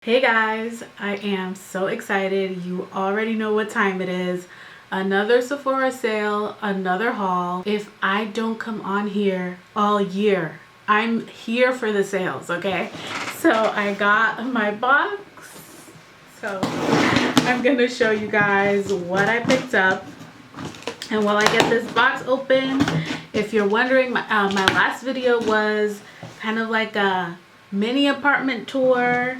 Hey guys, I am so excited. You already know what time it is. Another Sephora sale, another haul. If I don't come on here all year, I'm here for the sales, okay? So I got my box. So I'm gonna show you guys what I picked up. And while I get this box open, if you're wondering, my last video was kind of like a mini apartment tour.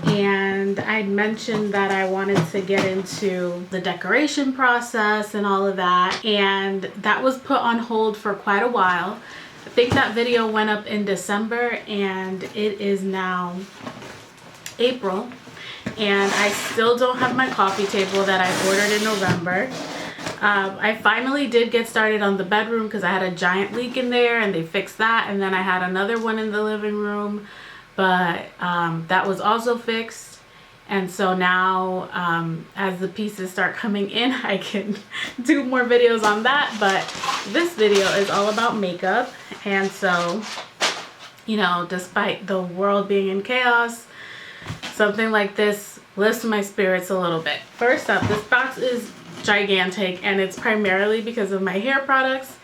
And I mentioned that I wanted to get into the decoration process and all of that, and that was put on hold for quite a while. I think that video went up in December and it is now April, and I still don't have my coffee table that I ordered in November. I finally did get started on the bedroom because I had a giant leak in there and they fixed that, and then I had another one in the living room. But that was also fixed, and so now as the pieces start coming in, I can do more videos on that. But this video is all about makeup, and so, you know, despite the world being in chaos, something like this lifts my spirits a little bit. First up, this box is gigantic, and it's primarily because of my hair products.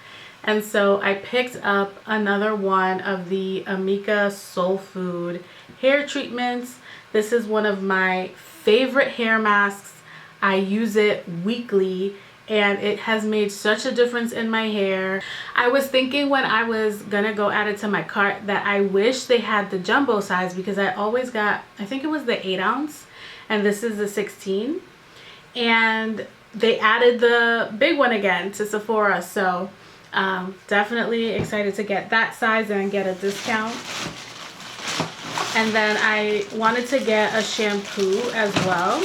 And so I picked up another one of the Amika Soul Food hair treatments. This is one of my favorite hair masks. I use it weekly and it has made such a difference in my hair. I was thinking when I was gonna go add it to my cart that I wish they had the jumbo size, because I always got, I think it was the 8 ounce and this is the 16. And they added the big one again to Sephora. So definitely excited to get that size and get a discount. And then I wanted to get a shampoo as well.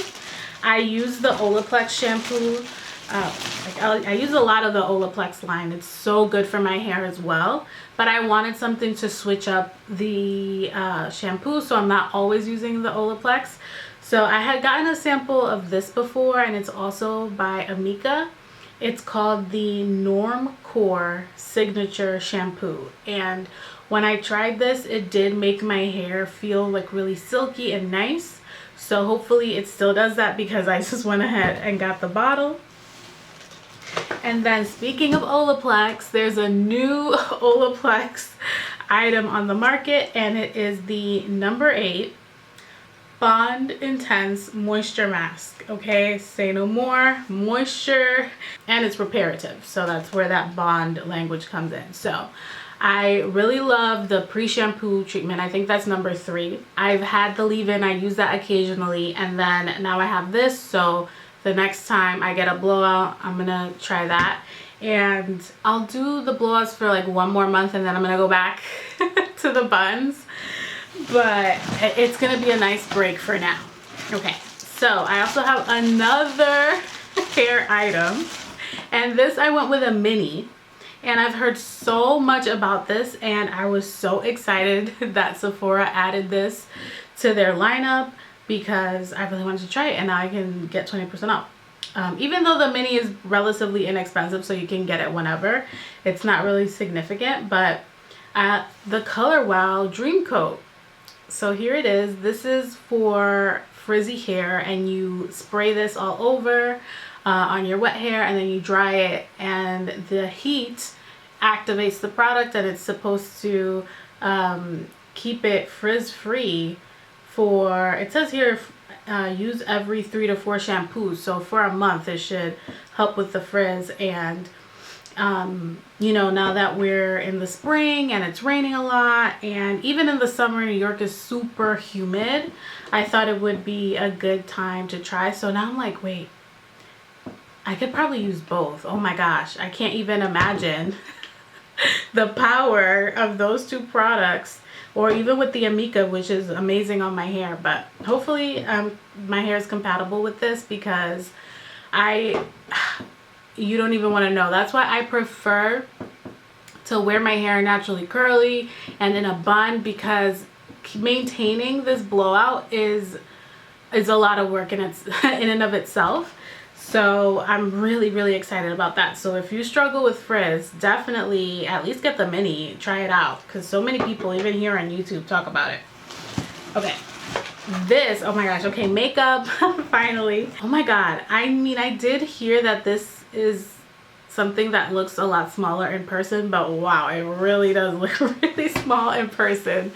I use the Olaplex shampoo. I use a lot of the Olaplex line. It's so good for my hair as well. But I wanted something to switch up the shampoo, so I'm not always using the Olaplex. So I had gotten a sample of this before, and it's also by Amika. It's called the Norm Core Signature Shampoo, and when I tried this, it did make my hair feel like really silky and nice. So hopefully it still does that, because I just went ahead and got the bottle. And then speaking of Olaplex, there's a new Olaplex item on the market, and it is the number 8 Bond Intense Moisture Mask. Okay, say no more, moisture, and it's reparative, so that's where that bond language comes in. So I really love the pre-shampoo treatment. I think that's number 3. I've had the leave-in, I use that occasionally, and then now I have this, so the next time I get a blowout, I'm gonna try that. And I'll do the blowouts for like 1 more month, and then I'm gonna go back to the buns. But it's gonna be a nice break for now. Okay, so I also have another hair item, and this I went with a mini, and I've heard so much about this, and I was so excited that Sephora added this to their lineup because I really wanted to try it, and now I can get 20% off. Even though the mini is relatively inexpensive, so you can get it whenever, it's not really significant. But the Color Wow Dream Coat. So here it is. This is for frizzy hair, and you spray this all over on your wet hair, and then you dry it, and the heat activates the product, and it's supposed to keep it frizz free for, it says here, use every 3 to 4 shampoos. So for a month it should help with the frizz. And you know, now that we're in the spring and it's raining a lot, and even in the summer New York is super humid, I thought it would be a good time to try. So now I'm like, wait, I could probably use both. Oh my gosh, I can't even imagine the power of those 2 products, or even with the Amika, which is amazing on my hair. But hopefully my hair is compatible with this, because you don't even want to know. That's why I prefer to wear my hair naturally curly and in a bun, because maintaining this blowout is a lot of work in and of itself. So I'm really excited about that. So if you struggle with frizz, definitely at least get the mini, try it out, because so many people even here on YouTube talk about it. Okay, this, oh my gosh, okay, makeup, finally. Oh my god, I mean, I did hear that this is something that looks a lot smaller in person, but wow, it really does look really small in person.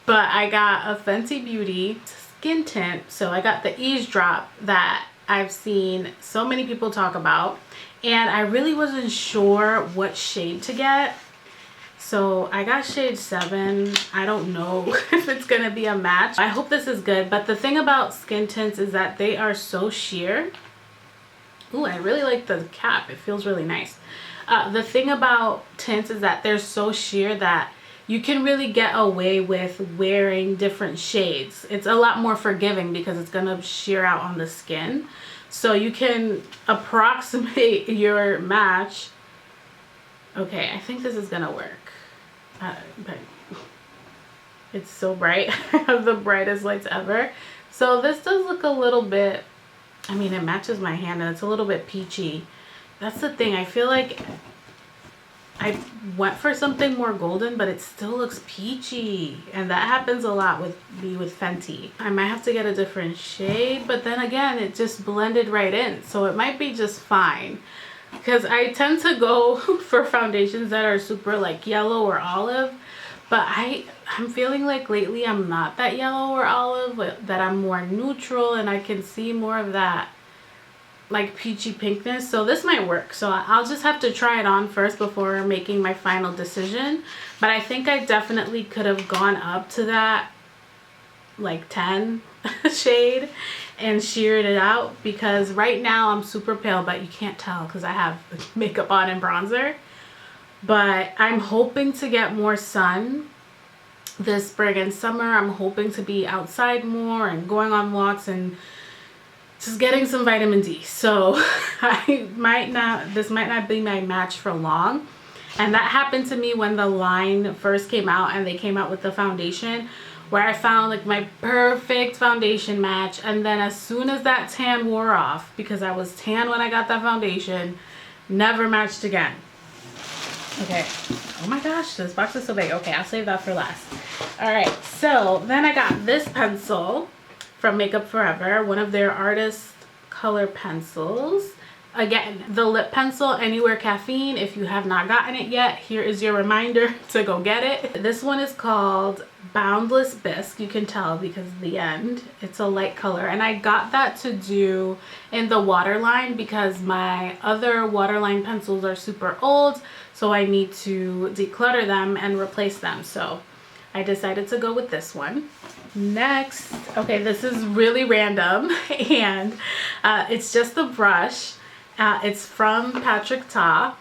But I got a Fenty Beauty skin tint, so I got the Eavesdrop that I've seen so many people talk about, and I really wasn't sure what shade to get. So I got shade 7. I don't know if it's gonna be a match. I hope this is good, but the thing about skin tints is that they are so sheer. Ooh, I really like the cap. It feels really nice. The thing about tints is that they're so sheer that you can really get away with wearing different shades. It's a lot more forgiving because it's gonna sheer out on the skin. So you can approximate your match. Okay, I think this is gonna work. But it's so bright. I have the brightest lights ever. So this does look a little bit, I mean, it matches my hand and it's a little bit peachy. That's the thing. I feel like I went for something more golden, but it still looks peachy. And that happens a lot with me with Fenty. I might have to get a different shade, but then again, it just blended right in. So it might be just fine. Because I tend to go for foundations that are super like yellow or olive, but I'm feeling like lately I'm not that yellow or olive, but that I'm more neutral and I can see more of that like peachy pinkness. So this might work. So I'll just have to try it on first before making my final decision. But I think I definitely could have gone up to that like 10 shade and sheared it out, because right now I'm super pale, but you can't tell because I have makeup on and bronzer. But I'm hoping to get more sun this spring and summer. I'm hoping to be outside more and going on walks and just getting some vitamin D. So this might not be my match for long. And that happened to me when the line first came out and they came out with the foundation, where I found like my perfect foundation match, and then as soon as that tan wore off, because I was tan when I got that foundation, never matched again. Okay, oh my gosh, this box is so big. Okay, I'll save that for last. All right, so then I got this pencil from Makeup Forever, one of their artist color pencils. Again, the lip pencil, Anywhere Caffeine. If you have not gotten it yet, here is your reminder to go get it. This one is called Boundless Bisque. You can tell because of the end. It's a light color. And I got that to do in the waterline because my other waterline pencils are super old. So I need to declutter them and replace them. So I decided to go with this one. Next, okay, this is really random. And it's just a brush. It's from Patrick Ta,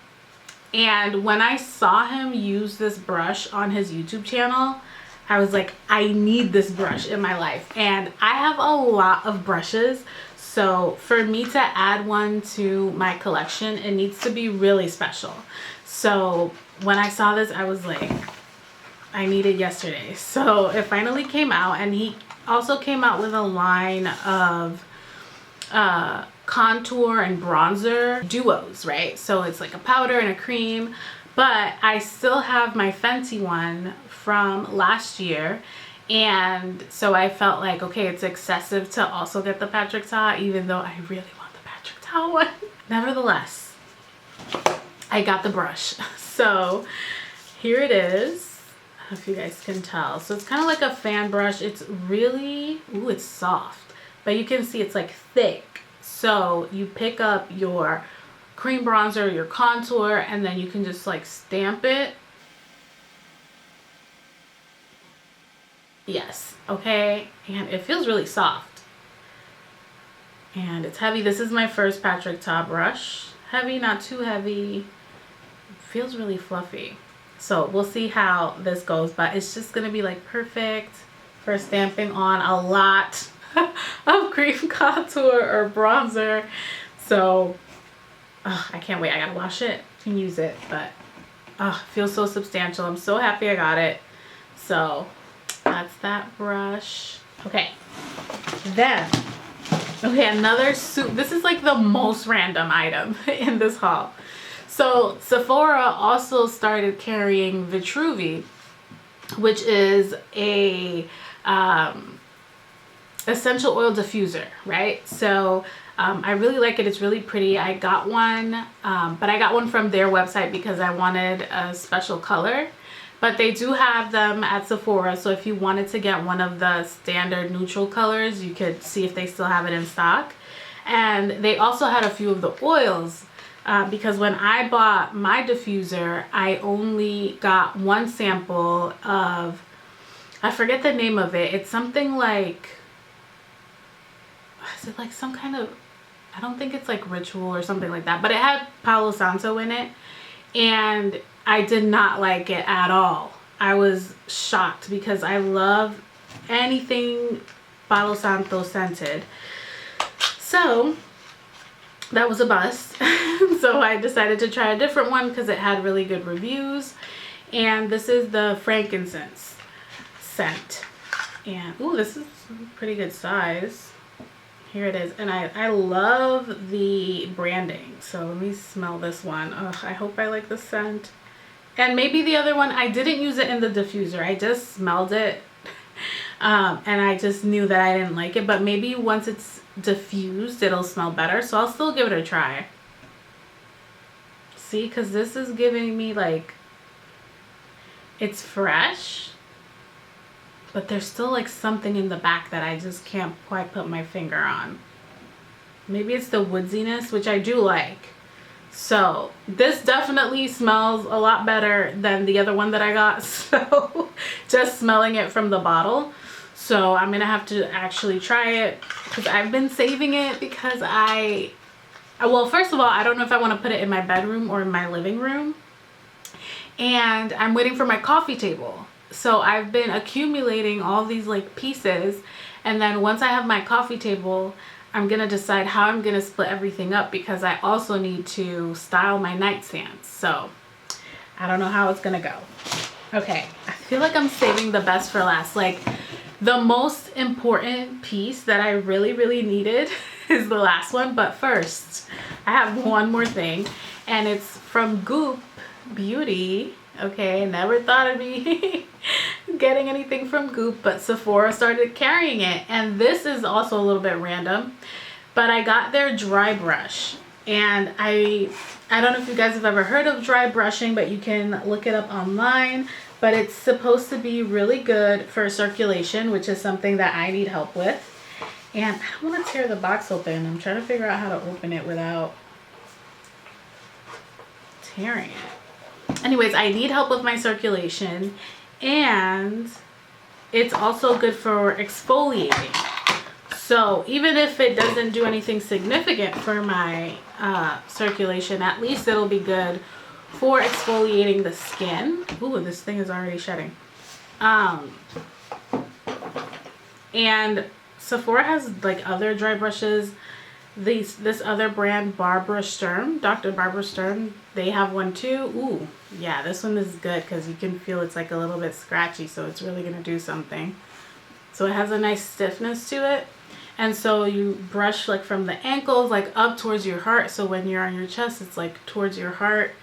and when I saw him use this brush on his YouTube channel, I was like, I need this brush in my life. And I have a lot of brushes, so for me to add one to my collection, it needs to be really special. So when I saw this, I was like, I need it yesterday. So it finally came out, and he also came out with a line of contour and bronzer duos, right? So it's like a powder and a cream, but I still have my Fenty one from last year, and so I felt like, okay, it's excessive to also get the Patrick Ta, even though I really want the Patrick Ta one. Nevertheless, I got the brush. So here it is. I don't know if you guys can tell. So it's kind of like a fan brush. It's really, ooh, it's soft, but you can see it's like thick. So you pick up your cream bronzer, your contour, and then you can just like stamp it. Yes, okay, and it feels really soft. And it's heavy. This is my first Patrick Ta brush. Heavy, not too heavy. It feels really fluffy. So we'll see how this goes, but it's just gonna be like perfect for stamping on a lot of cream contour or bronzer. So I can't wait. I gotta wash it and use it, but it feels so substantial. I'm so happy I got it. So that's that brush. Okay, then another suit. This is like the most random item in this haul. So Sephora also started carrying Vitruvi, which is a essential oil diffuser, right? So I really like it. It's really pretty. I got one, but I got one from their website because I wanted a special color. But they do have them at Sephora, so if you wanted to get one of the standard neutral colors, you could see if they still have it in stock. And they also had a few of the oils, because when I bought my diffuser, I only got one sample of, I forget the name of it. It's something like, is it like some kind of, I don't think it's like Ritual or something like that, but it had Palo Santo in it, and I did not like it at all. I was shocked because I love anything Palo Santo scented. So that was a bust. So I decided to try a different one because it had really good reviews. And this is the frankincense scent. And ooh, this is a pretty good size. Here it is. And I love the branding. So let me smell this one. Ugh, I hope I like the scent. And maybe the other one, I didn't use it in the diffuser. I just smelled it. And I just knew that I didn't like it. But maybe once it's diffused, it'll smell better. So I'll still give it a try. See, because this is giving me like, it's fresh, but there's still like something in the back that I just can't quite put my finger on. Maybe it's the woodsiness, which I do like. So this definitely smells a lot better than the other one that I got. So just smelling it from the bottle. So I'm gonna have to actually try it because I've been saving it because well, first of all, I don't know if I want to put it in my bedroom or in my living room. And I'm waiting for my coffee table. So I've been accumulating all these like pieces, and then once I have my coffee table, I'm gonna decide how I'm gonna split everything up because I also need to style my nightstands. So I don't know how it's gonna go. Okay, I feel like I'm saving the best for last. Like the most important piece that I really needed is the last one. But first, I have one more thing, and it's from Goop Beauty. Okay, never thought I'd be getting anything from Goop, but Sephora started carrying it. And this is also a little bit random, but I got their dry brush. And I don't know if you guys have ever heard of dry brushing, but you can look it up online. But it's supposed to be really good for circulation, which is something that I need help with. And I don't want to tear the box open. I'm trying to figure out how to open it without tearing it. Anyways, I need help with my circulation, and it's also good for exfoliating. So even if it doesn't do anything significant for my circulation, at least it'll be good for exfoliating the skin. Ooh, this thing is already shedding. And Sephora has like other dry brushes. This other brand, Barbara Sturm, Dr. Barbara Sturm, they have one too. Ooh, yeah, this one is good because you can feel it's like a little bit scratchy, so it's really gonna do something. So it has a nice stiffness to it. And so you brush like from the ankles like up towards your heart. So when you're on your chest, it's like towards your heart,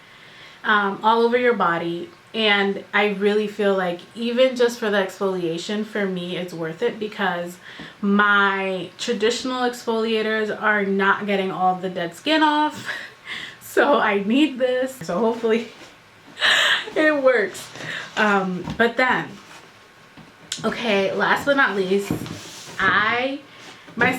all over your body. And I really feel like even just for the exfoliation, for me, it's worth it because my traditional exfoliators are not getting all the dead skin off. So I need this. So hopefully it works. But then, okay, last but not least, my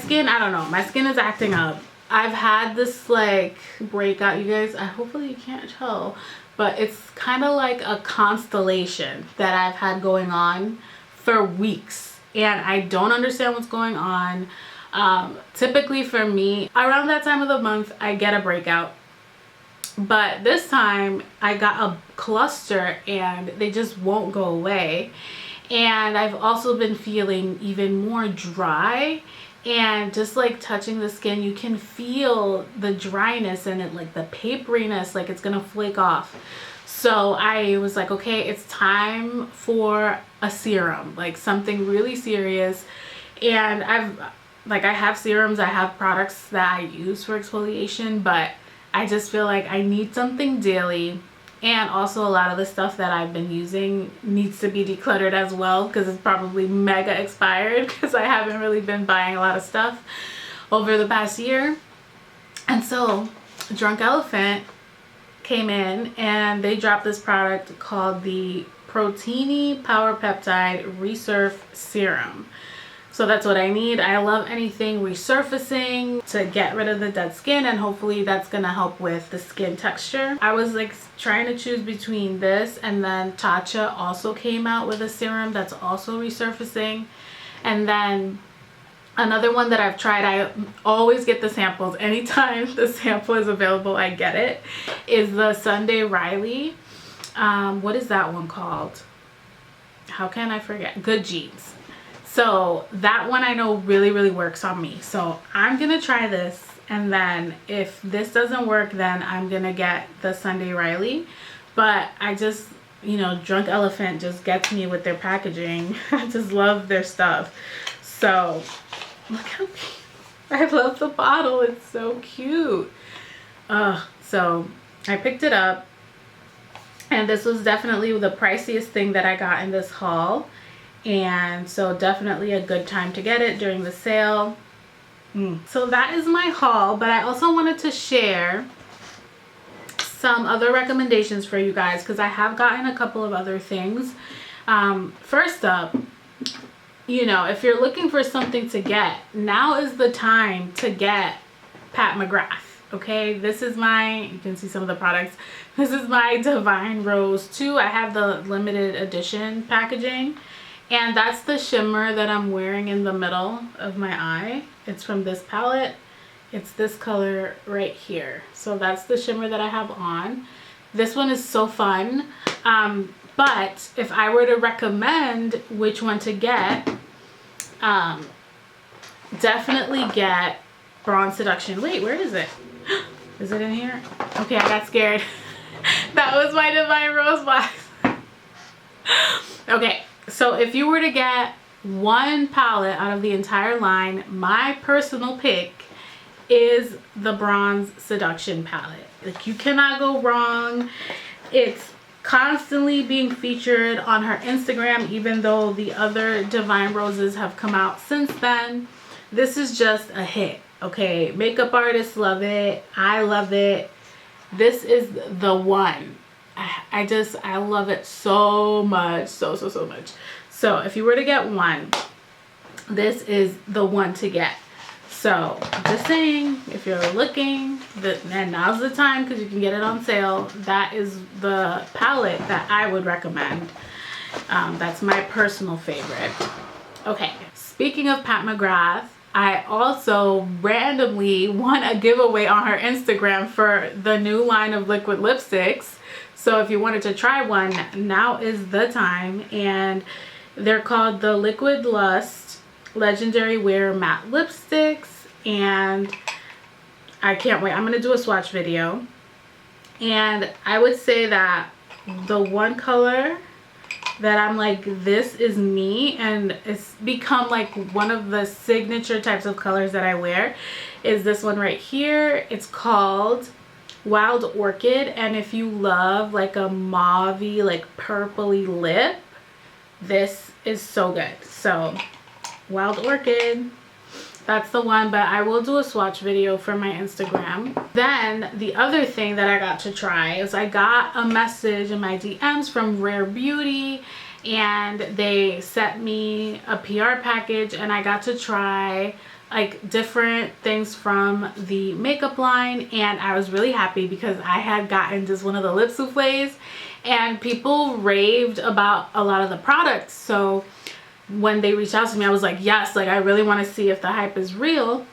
skin, I don't know, my skin is acting up. I've had this like breakout, you guys, hopefully you can't tell, but it's kind of like a constellation that I've had going on for weeks, and I don't understand what's going on. Typically for me, around that time of the month, I get a breakout, but this time I got a cluster and they just won't go away. And I've also been feeling even more dry, and just like touching the skin, you can feel the dryness in it, like the paperiness, like it's gonna flake off. So I was like, okay, it's time for a serum, like something really serious. And I have serums, I have products that I use for exfoliation, but I just feel like I need something daily And also a lot of the stuff that I've been using needs to be decluttered as well, because it's probably mega expired because I haven't really been buying a lot of stuff over the past year. And so Drunk Elephant came in and they dropped this product called the Proteini Power Peptide Resurf Serum. So that's what I need. I love anything resurfacing to get rid of the dead skin, and hopefully that's gonna help with the skin texture. I was like trying to choose between this, and then Tatcha also came out with a serum that's also resurfacing. And then another one that I've tried, I always get the samples. Anytime the sample is available, I get it, is the Sunday Riley. What is that one called? How can I forget? Good Genes. So that one I know really works on me. So I'm gonna try this, and then if this doesn't work, then I'm gonna get the Sunday Riley. But I just, you know, Drunk Elephant just gets me with their packaging. I just love their stuff. So look how cute. I love the bottle. It's so cute. So I picked it up, and this was definitely the priciest thing that I got in this haul. And so definitely a good time to get it during the sale. So that is my haul, but I also wanted to share some other recommendations for you guys, because I have gotten a couple of other things. First up, you know, if you're looking for something to get, now is the time to get Pat McGrath. Okay, this is my, you can see some of the products. This is my Divine Rose 2. I have the limited edition packaging. And that's the shimmer that I'm wearing in the middle of my eye. It's from this palette. It's this color right here. So that's the shimmer that I have on. This one is so fun. But if I were to recommend which one to get, definitely get Bronze Seduction. Wait, where is it? Is it in here? Okay, I got scared. That was my Divine Rose box. Okay. So if you were to get one palette out of the entire line, my personal pick is the Bronze Seduction palette. Like, you cannot go wrong. It's constantly being featured on her Instagram, even though the other Divine Roses have come out since then. This is just a hit, okay? Makeup artists love it. I love it. This is the one. I love it so much, so much. So if you were to get one, this is the one to get. So just saying, if you're looking, and now's the time because you can get it on sale. That is the palette that I would recommend. That's my personal favorite. Okay, speaking of Pat McGrath, I also randomly won a giveaway on her Instagram for the new line of liquid lipsticks. So if you wanted to try one, now is the time. And they're called the Liquid Lust Legendary Wear Matte Lipsticks. And I can't wait. I'm going to do a swatch video. And I would say that the one color that I'm like, this is me, and it's become like one of the signature types of colors that I wear, is this one right here. It's called Wild Orchid, and if you love like a mauvey, like purpley lip, this is so good. So Wild Orchid, that's the one, but I will do a swatch video for my Instagram. Then the other thing that I got to try is I got a message in my DMs from Rare Beauty, and they sent me a PR package, and I got to try like different things from the makeup line, and I was really happy because I had gotten just one of the lip souffles, and people raved about a lot of the products. So when they reached out to me, I was like, yes, like I really want to see if the hype is real.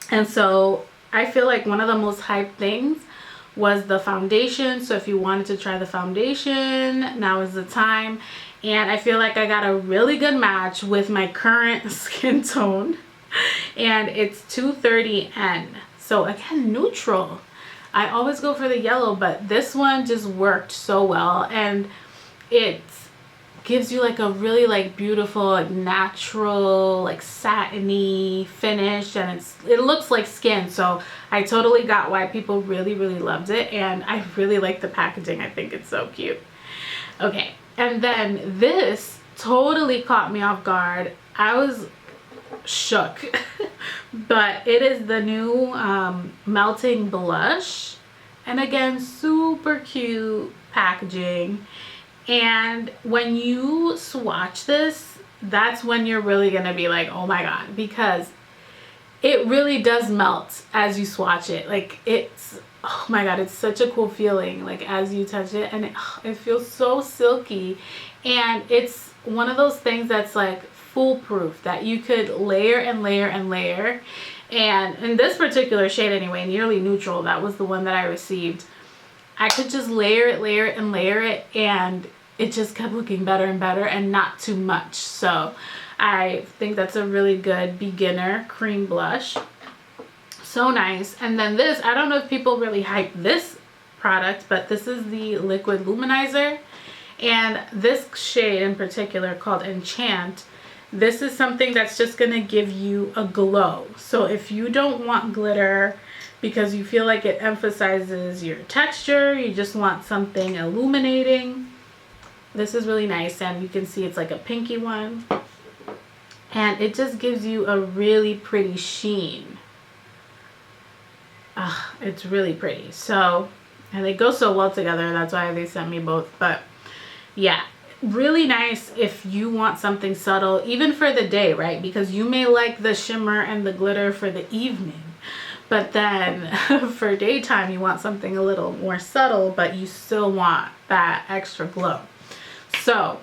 And so I feel like one of the most hyped things was the foundation. So if you wanted to try the foundation, now is the time. And I feel like I got a really good match with my current skin tone. And it's 230N. So again, neutral. I always go for the yellow, but this one just worked so well. And it's gives you like a really like beautiful, like natural, like satiny finish, and it looks like skin. So I totally got why people really loved it, and I really like the packaging. I think it's so cute. Okay, and then this totally caught me off guard. I was shook. But it is the new melting blush, and again, super cute packaging. And when you swatch this, that's when you're really gonna be like, oh my god, because it really does melt as you swatch it. Like, it's, oh my god, it's such a cool feeling, like as you touch it, and it feels so silky. And it's one of those things that's like foolproof, that you could layer and layer and layer. And in this particular shade anyway, Nearly Neutral, that was the one that I received, I could just layer it and layer it, and it just kept looking better and better, and not too much. So I think that's a really good beginner cream blush. So nice. And then this, I don't know if people really hype this product, but this is the Liquid Luminizer, and this shade in particular, called Enchant, this is something that's just gonna give you a glow. So if you don't want glitter because you feel like it emphasizes your texture, you just want something illuminating, this is really nice. And you can see it's like a pinky one, and it just gives you a really pretty sheen. It's really pretty. So, and they go so well together, that's why they sent me both. But yeah, really nice if you want something subtle, even for the day, right? Because you may like the shimmer and the glitter for the evening, but then for daytime you want something a little more subtle, but you still want that extra glow. So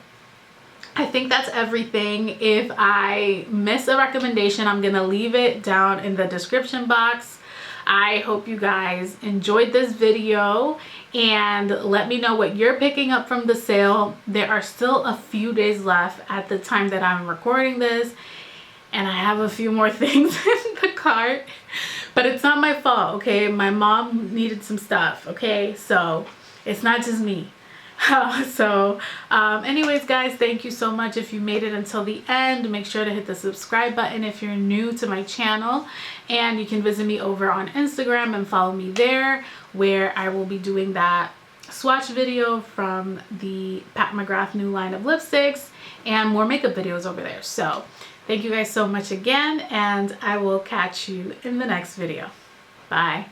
I think that's everything. If I miss a recommendation, I'm gonna leave it down in the description box. I hope you guys enjoyed this video, and let me know what you're picking up from the sale. There are still a few days left at the time that I'm recording this, and I have a few more things in the cart, but it's not my fault, okay? My mom needed some stuff, okay? So it's not just me. Anyways guys, thank you so much. If you made it until the end, make sure to hit the subscribe button if you're new to my channel, and you can visit me over on Instagram and follow me there, where I will be doing that swatch video from the Pat McGrath new line of lipsticks, and more makeup videos over there. So thank you guys so much again, and I will catch you in the next video. Bye.